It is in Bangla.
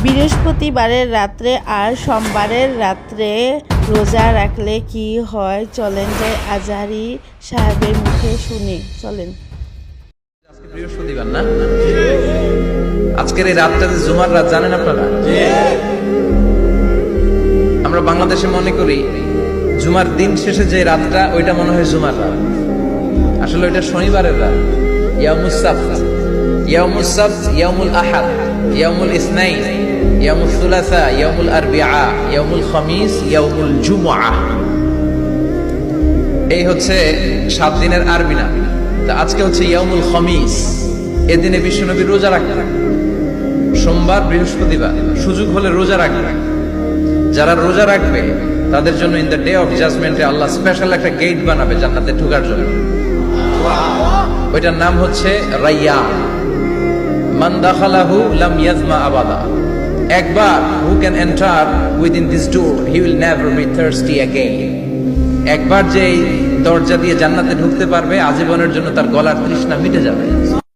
বৃহস্পতিবারের রাত্রে আর সোমবারের রাত্রে রোজা রাখলে কি হয় চলেন যাই আজহারী সাহেবের মুখে শুনি। চলেন। আজকে বৃহস্পতিবার না, আজকের এই রাতটা যে জুমার রাত জানেন আপনারা? আমরা বাংলাদেশে মনে করি জুমার দিন শেষে যে রাতটা ওইটা মনে হয় জুমার রাত, আসলে ওইটা শনিবারের রাত। ইয়াউমুস সাবত, ইয়াউমুস সাবত, ইয়াউমুল আহাদ, ইয়াউমুল ইসনাইন, ইয়াউমুল সুলাসা, ইয়াউমুল আরবিআ, ইয়াউমুল খামিস, ইয়াউমুল জুমআ। এই হচ্ছে 7 দিনের আরবি নাম। তা আজকে হচ্ছে ইয়াউমুল খামিস। এদিনে বিশ্বনবী রোজা রাখবেন। সোমবার, বৃহস্পতিবার সুযোগ হলে রোজা রাখবেন। যারা রোজা রাখবে তাদের জন্য ইন দ্য ডে অফ জাজমেন্টে আল্লাহ স্পেশাল একটা গেট বানাবে জান্নাতে ঢোকার জন্য। ওইটার নাম হচ্ছে রাইয়ান। মান দাখালাহু লাম ইয়াজমা আবাদা। একবার who can enter within this door he will never be thirsty again. একবার যে দরজা দিয়ে জান্নাতে ঢুকতে পারবে আজীবনের জন্য তার গলার তৃষ্ণা মিটে যাবে।